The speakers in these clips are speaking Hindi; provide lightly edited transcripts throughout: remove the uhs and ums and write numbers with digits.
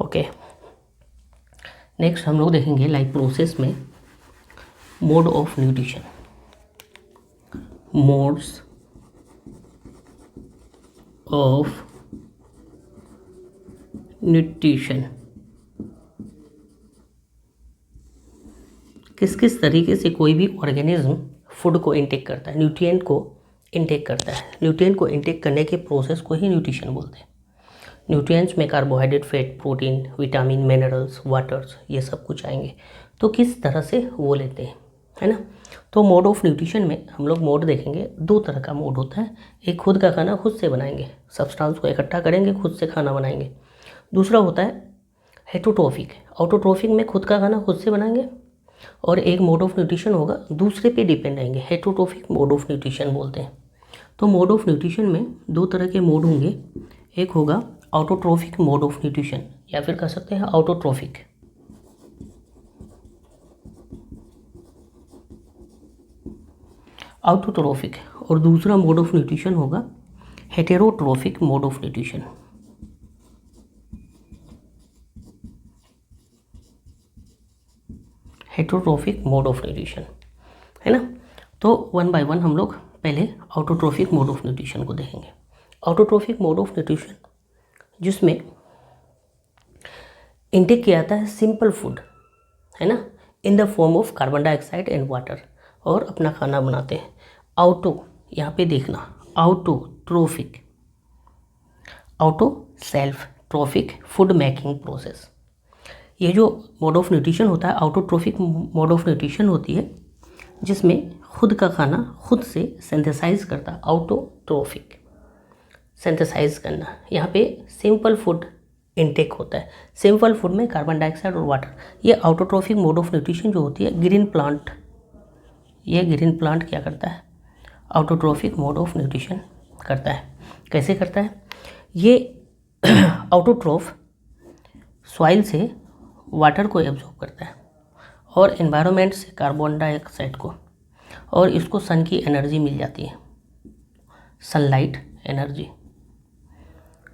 ओके, नेक्स्ट हम लोग देखेंगे लाइफ प्रोसेस में mode of nutrition, modes of nutrition, किस किस तरीके से कोई भी ऑर्गेनिज्म फूड को इनटेक करता है, न्यूट्रिएंट को इनटेक करता है। न्यूट्रिएंट को इनटेक करने के प्रोसेस को ही न्यूट्रिशन बोलते हैं। न्यूट्रिएंट्स में carbohydrate, fat, protein, vitamin, minerals, waters, ये सब कुछ आएंगे। तो किस तरह से वो लेते हैं, है ना। तो मोड ऑफ न्यूट्रिशन में हम लोग मोड देखेंगे, दो तरह का मोड होता है। एक खुद का खाना खुद से बनाएंगे, सब्सटेंस को इकट्ठा करेंगे, खुद से खाना बनाएंगे। दूसरा होता है हेटरोट्रोफिक। ऑटोट्रोफिक में खुद का खाना खुद से बनाएंगे, और एक मोड ऑफ न्यूट्रिशन होगा दूसरे पे डिपेंड रहेंगे, हेटरोट्रोफिक मोड ऑफ न्यूट्रिशन बोलते हैं। तो मोड ऑफ न्यूट्रिशन में दो तरह के मोड होंगे, एक होगा ऑटोट्रोफिक मोड ऑफ न्यूट्रिशन, या फिर कह सकते हैं ऑटोट्रोफिक। ऑटोट्रोफिक, और दूसरा मोड ऑफ न्यूट्रिशन होगा heterotrophic mode of nutrition. Heterotrophic mode of nutrition, है ना। तो वन बाय वन हम लोग पहले ऑटोट्रोफिक मोड ऑफ न्यूट्रिशन को देखेंगे। ऑटोट्रोफिक मोड ऑफ न्यूट्रिशन जिसमें इंटेक किया जाता है सिंपल फूड, है ना, in the form of carbon dioxide and water, और अपना खाना बनाते हैं। ऑटो, यहाँ पे देखना, autotrophic, auto self trophic food making process. ये जो मोड ऑफ न्यूट्रिशन होता है, ऑटोट्रोफिक मोड ऑफ न्यूट्रिशन होती है जिसमें खुद का खाना खुद से सिंथेसाइज करता है। ऑटोट्रोफिक, सिंथेसाइज करना। यहाँ पे सिंपल फूड इनटेक होता है। सिंपल फूड में कार्बन डाइऑक्साइड और वाटर। ये ऑटोट्रोफिक मोड ऑफ न्यूट्रिशन जो होती है, ग्रीन प्लांट, ये ग्रीन प्लांट क्या करता है, ऑटोट्रोफिक मोड ऑफ न्यूट्रिशन करता है। कैसे करता है ये ऑटोट्रोफ सॉइल से वाटर को एब्जॉर्ब करता है और एनवायरनमेंट से कार्बन डाइऑक्साइड को, और इसको सन की एनर्जी मिल जाती है, सनलाइट एनर्जी,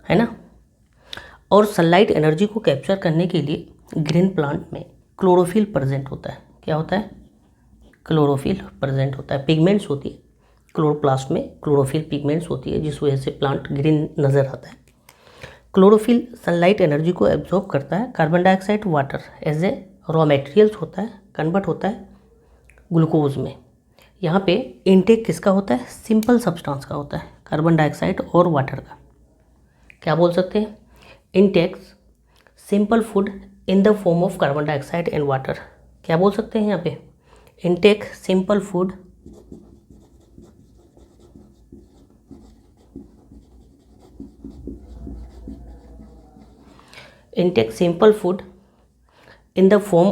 है ना। और सनलाइट एनर्जी को कैप्चर करने के लिए ग्रीन प्लांट में क्लोरोफिल प्रेजेंट होता है। क्या होता है, क्लोरोफिल प्रेजेंट होता है। पिगमेंट्स होती है क्लोरोप्लास्ट में, क्लोरोफिल पिगमेंट्स होती है जिस वजह से प्लांट ग्रीन नज़र आता है। क्लोरोफिल सनलाइट एनर्जी को एब्जॉर्ब करता है। Carbon dioxide water as a raw materials होता है, कन्वर्ट होता है ग्लूकोज में। यहाँ पे इनटेक किसका होता है, सिंपल सब्सटेंस का होता है, कार्बन डाइऑक्साइड और वाटर का। क्या बोल सकते हैं, intakes simple food in the form of carbon dioxide and water. क्या बोल सकते हैं यहाँ पे, intake simple food intake simple food in the form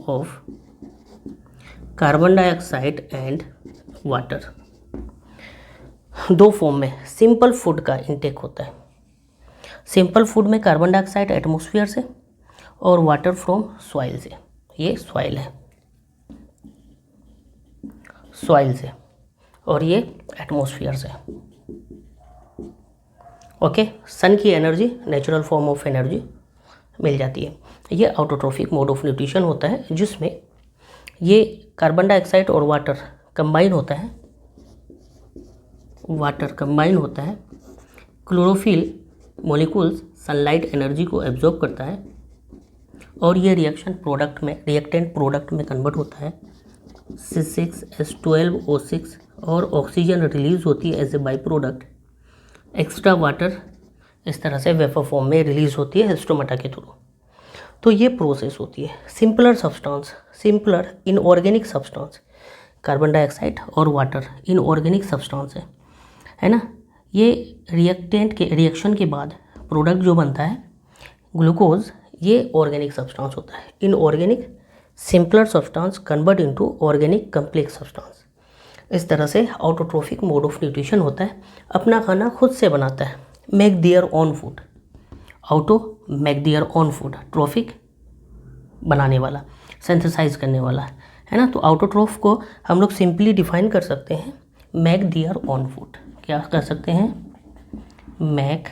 of carbon dioxide and water. दो फॉर्म में सिंपल फूड का इंटेक होता है। सिंपल फूड में कार्बन डाइऑक्साइड एटमॉस्फेयर से और वाटर फ्रॉम सॉइल से। ये सॉइल है, सॉइल से, और ये एटमॉस्फेयर से। ओके, सन की energy, natural form of energy मिल जाती है। ये ऑटोट्रोफिक मोड ऑफ न्यूट्रिशन होता है जिसमें ये कार्बन डाइऑक्साइड और वाटर कंबाइन होता है, वाटर कंबाइन होता है। क्लोरोफिल मॉलिक्यूल्स सनलाइट एनर्जी को एब्जॉर्ब करता है और ये रिएक्शन प्रोडक्ट में, रिएक्टेंट प्रोडक्ट में कन्वर्ट होता है C6H12O6, और ऑक्सीजन रिलीज होती है as a by product. Extra water इस तरह से वेपर फॉर्म में रिलीज होती है स्टोमाटा के थ्रू। तो ये प्रोसेस होती है। Simpler substance, simpler inorganic substance, carbon dioxide और वाटर इनऑर्गेनिक सब्सटेंस है ना। ये रिएक्टेंट के रिएक्शन के बाद प्रोडक्ट जो बनता है ग्लूकोज, ये ऑर्गेनिक सब्सटेंस होता है। Inorganic simpler substance convert into organic complex substance. इस तरह से ऑटोट्रोफिक मोड ऑफ न्यूट्रिशन होता है। अपना खाना खुद से बनाता है, make their own food. Auto make their own food, trophic बनाने वाला, सिंथेसाइज करने वाला, है ना। तो ऑटोट्रोफ को हम लोग सिंपली डिफाइन कर सकते हैं, मेक देयर ओन फूड। क्या क्या कर सकते हैं, make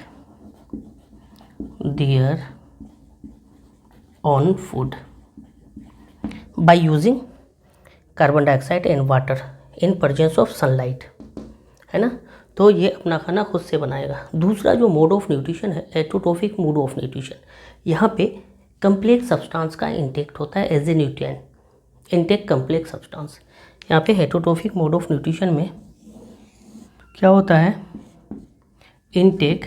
their own food by using carbon dioxide and water in presence of sunlight, है ना। तो ये अपना खाना खुद से बनाएगा। दूसरा जो मोड ऑफ न्यूट्रिशन है, हेटरोट्रोफिक मोड ऑफ न्यूट्रिशन, यहाँ पे कम्प्लेक्स सब्सटेंस का इंटेक्ट होता है as a nutrient, intake complex substance. यहाँ पे हेटरोट्रोफिक मोड ऑफ न्यूट्रिशन में क्या होता है, intake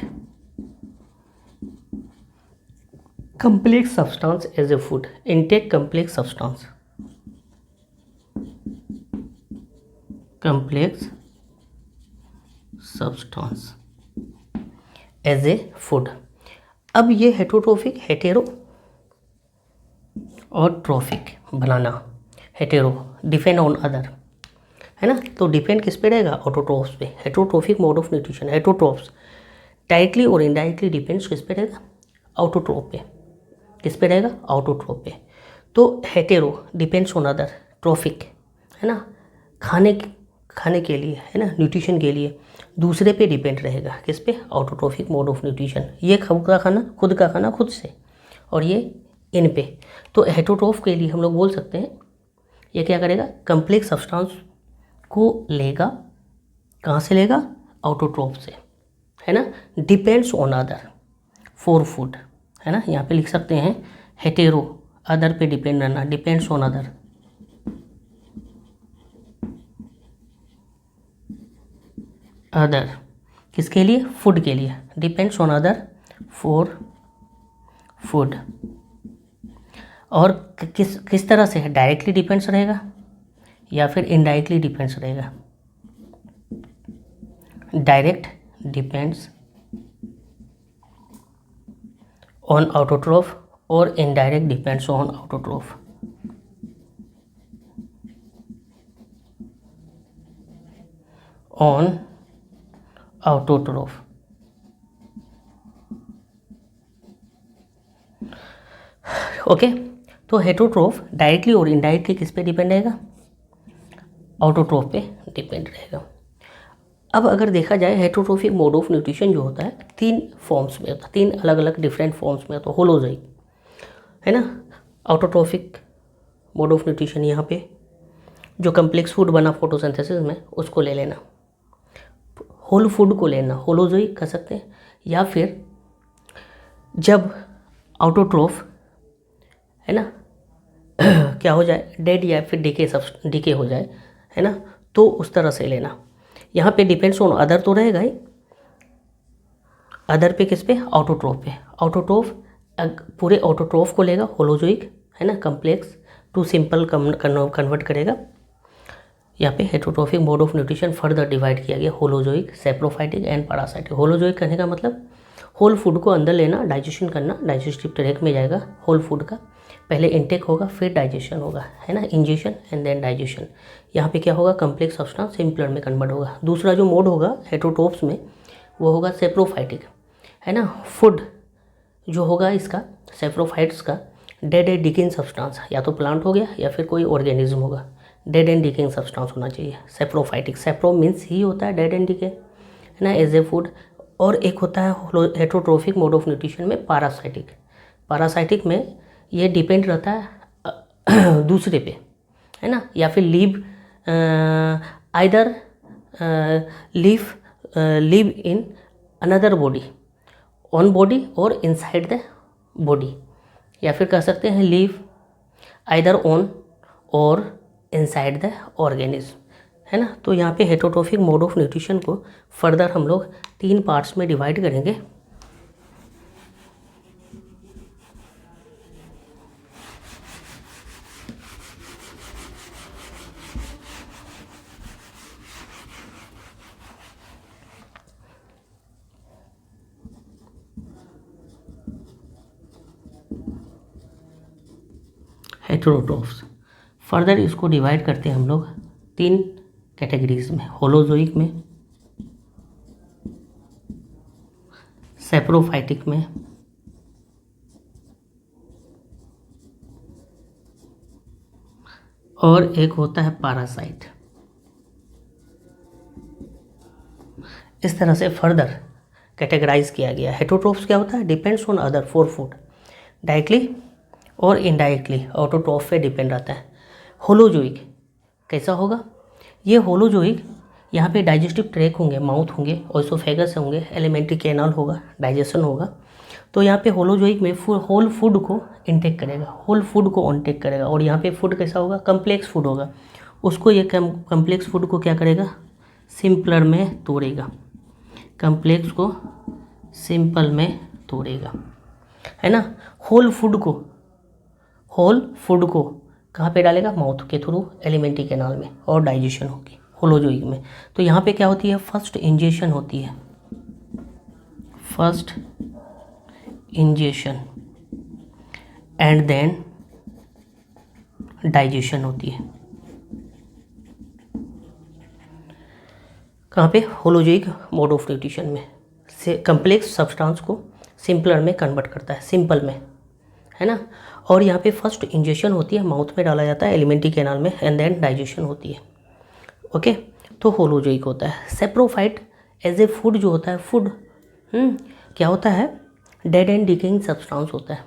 complex substance as a food, intake complex substance, complex substance as a food. अब ये हेटरोट्रोफिक, हेटेरो और ट्रोफिक बनाना, हेटेरो डिपेंड ऑन अदर, है ना। तो डिपेंड किस पे रहेगा, ऑटोट्रोफ्स पे। Heterotrophic mode of nutrition, heterotrophs directly और इनडायरेक्टली डिपेंड्स किस पे रहेगा, ऑटोट्रोफ पे। किस पे रहेगा, ऑटोट्रोफ पे। तो hetero depends on other, trophic है ना, खाने के लिए, है ना, न्यूट्रिशन के लिए दूसरे पे डिपेंड रहेगा। किस पे, ऑटोट्रोफिक मोड ऑफ न्यूट्रिशन। ये खुद का खाना खुद से, और ये इन पे। तो हेटरोट्रोफ के लिए हम लोग बोल सकते हैं ये क्या करेगा, कम्प्लेक्स सब्सटेंस को लेगा, कहाँ से लेगा, ऑटोट्रोफ से, है ना। Depends on other for food, है ना। यहाँ पे लिख सकते हैं हेटेरो, अदर पे डिपेंड रहना, डिपेंड्स ऑन अदर, अदर किसके लिए, फूड के लिए, depends on other for food. और किस तरह से है, डायरेक्टली डिपेंड्स रहेगा या फिर इनडायरेक्टली डिपेंड्स रहेगा। डायरेक्ट डिपेंड्स ऑन ऑटोट्रोफ और indirect depends on autotroph. On autotroph, okay. तो हेटरोट्रोफ डायरेक्टली और इनडायरेक्टली किस पे डिपेंड रहेगा, ऑटोट्रोफ पे डिपेंड रहेगा। अब अगर देखा जाए हेटरोट्रोफिक मोड ऑफ न्यूट्रिशन जो होता है 3 फॉर्म्स में होता है, 3 अलग अलग डिफरेंट फॉर्म्स में होता है। होलोजोइक, है ना, ऑटोट्रोफिक मोड ऑफ न्यूट्रिशन, यहाँ पे जो कम्प्लेक्स फूड बना फोटोसिंथेसिस में उसको ले लेना, होल फूड को लेना, होलोजोइक कह सकते हैं। या फिर जब ऑटोट्रोफ, है ना, क्या हो जाए, डेड या फिर डीके हो जाए, है ना, तो उस तरह से लेना। यहाँ पे डिपेंड्स ऑन अदर तो रहेगा ही, अदर पे किस पे, ऑटोट्रोफ पे। ऑटोट्रोफ पूरे ऑटोट्रोफ को लेगा, होलोजोइक, है ना, कम्प्लेक्स टू सिंपल कन्वर्ट करेगा। यहाँ पे heterotrophic mode of nutrition further divide किया गया, holozoic, saprophytic and parasitic. Holozoic कहने का मतलब होल फूड को अंदर लेना, डाइजेशन करना, डाइजेस्टिव ट्रैक्ट में जाएगा होल फूड का, पहले इनटेक होगा फिर डाइजेशन होगा, है ना, इंजेशन एंड देन डाइजेशन। यहाँ पे क्या होगा, कम्प्लेक्स सब्सटेंस सिंपलर में कन्वर्ट होगा। दूसरा जो मोड होगा हेटरोट्रोफ्स में वो होगा सेप्रोफाइटिक, है ना। फूड जो होगा इसका, सेप्रोफाइट्स का, डेड एंड डिकेइंग सब्सटेंस, या तो प्लांट हो गया या फिर कोई ऑर्गेनिज्म होगा, डेड एंड डिकेइंग सब्सटेंस होना चाहिए। सेप्रोफाइटिक, सेप्रो मीन्स ही होता है डेड एंड डिके, है ना, एज ए फूड। और एक होता है हेटरोट्रोफिक मोड ऑफ न्यूट्रिशन में पैरासाइटिक। पैरासाइटिक में ये डिपेंड रहता है दूसरे पे, है ना, या फिर leave either live in another body, on body और इनसाइड द बॉडी, या फिर कह सकते हैं लिव आइदर ऑन और इनसाइड द ऑर्गेनिज्म, है ना। तो यहाँ पे हेटरोट्रोफिक मोड ऑफ न्यूट्रिशन को फर्दर हम लोग 3 पार्ट्स में डिवाइड करेंगे। हेटरोट्रोफ्स फर्दर इसको डिवाइड करते हैं हम लोग 3 कैटेगरीज में, होलोजोइक में, सेप्रोफाइटिक में और एक होता है पैरासाइट। इस तरह से फर्दर कैटेगराइज किया गया। हेटरोट्रोफ्स क्या होता है? Depends on other for food, directly और इनडायरेक्टली ऑटोट्रोफ पे डिपेंड रहता है। होलोजोइक कैसा होगा? ये होलोजोइक, यहाँ पे डाइजेस्टिव ट्रैक होंगे, माउथ होंगे, ओसोफेगस होंगे, एलिमेंट्री कैनाल होगा, डाइजेशन होगा। तो यहाँ पे होलोजोइक में होल फूड को इनटेक करेगा, होल फूड को इनटेक करेगा। और यहाँ पे फूड कैसा होगा? कम्प्लेक्स फूड होगा। उसको ये कम्प्लेक्स फूड को क्या करेगा? सिंपलर में तोड़ेगा, कम्प्लेक्स को सिंपल में तोड़ेगा, है ना। होल फूड को कहाँ पे डालेगा? माउथ के थ्रू, एलिमेंट्री कैनाल में, और डाइजेशन होगी होलोजोइक में। तो यहाँ पे क्या होती है? फर्स्ट इंजेशन होती है, first ingestion and then digestion होती है। कहाँ पे? होलोजोइक मोड ऑफ न्यूट्रिशन में से कम्प्लेक्स सब्सटेंस को सिंपलर में कन्वर्ट करता है, सिंपल में, है ना। और यहाँ पे फर्स्ट इंजेक्शन होती है, माउथ में डाला जाता है, एलिमेंट्री कैनाल में, एंड देन डाइजेशन होती है। ओके, तो होलोजोइक होता है। सेप्रोफाइट एज ए फूड जो होता है, फूड क्या होता है? डेड एंड डिकेइंग सब्सटेंस होता है।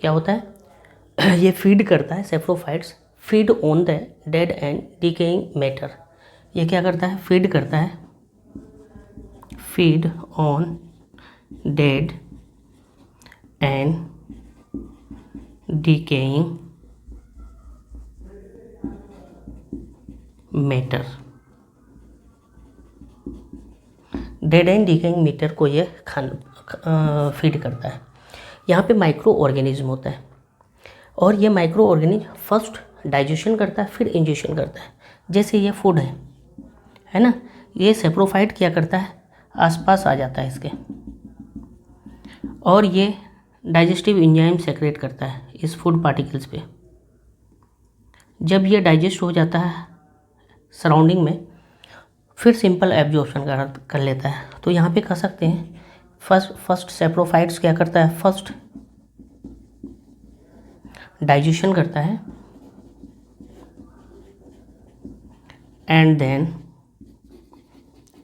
क्या होता है? ये फीड करता है, saprophytes feed on the dead and decaying matter. ये क्या करता है? फीड करता है, feed on dead and decaying matter. Dead and decaying matter को ये फीड करता है। यहाँ पे माइक्रो ऑर्गेनिज्म होता है, और ये माइक्रो ऑर्गेनिज्म फर्स्ट डाइजेशन करता है, फिर इंजेक्शन करता है। जैसे ये फूड है ना, ये सेप्रोफाइट क्या करता है? आसपास आ जाता है इसके, और ये डाइजेस्टिव एंजाइम सेक्रेट करता है इस फूड पार्टिकल्स पे। जब ये डाइजेस्ट हो जाता है सराउंडिंग में, फिर सिंपल एब्जॉर्प्शन कर लेता है। तो यहाँ पे कह सकते हैं फर्स्ट सेप्रोफाइट्स क्या करता है? फर्स्ट डाइजेशन करता है and then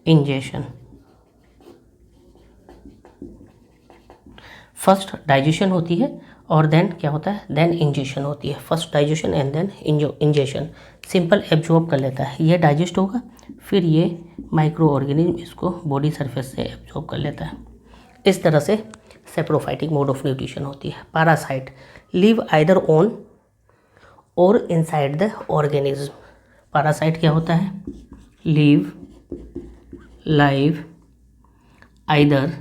injection. First digestion होती है और देन क्या होता है? देन इंजेक्शन होती है। First digestion and then injection. Simple absorb कर लेता है, ये डाइजेस्ट होगा, फिर ये माइक्रो ऑर्गेनिज्म इसको बॉडी सरफेस से एब्जॉर्ब कर लेता है। इस तरह से सेप्रोफाइटिक मोड ऑफ न्यूट्रिशन होती है। पैरासाइट लिव आइदर ऑन और इनसाइड द ऑर्गेनिज्म। पैरासाइट क्या होता है? Live live either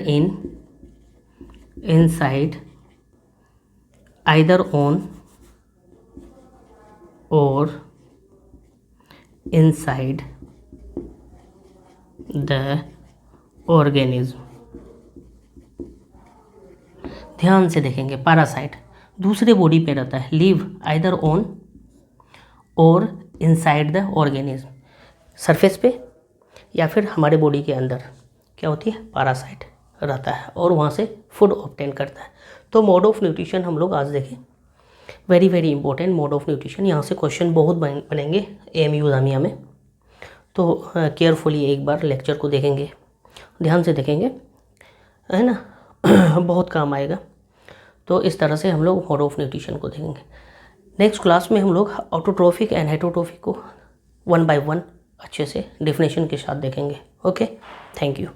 in inside, either on or inside the organism। ध्यान से देखेंगे, पैरासाइट दूसरे बॉडी पे रहता है, लिव आइदर ऑन और इनसाइड द ऑर्गेनिज्म, सरफेस पे या फिर हमारे बॉडी के अंदर क्या होती है? पैरासाइट रहता है, और वहाँ से फूड ऑब्टेन करता है। तो मोड ऑफ न्यूट्रिशन हम लोग आज देखें, very very important mode of nutrition. यहाँ से क्वेश्चन बहुत बनेंगे AMU जामिया में, तो केयरफुली एक बार लेक्चर को देखेंगे, ध्यान से देखेंगे, है ना, बहुत काम आएगा। तो इस तरह से हम लोग मोड ऑफ न्यूट्रिशन को देखेंगे। नेक्स्ट क्लास में हम लोग ऑटोट्रोफिक एंड हेटरोट्रोफिक को 1 by 1 अच्छे से डेफिनेशन के साथ देखेंगे। Okay, thank you.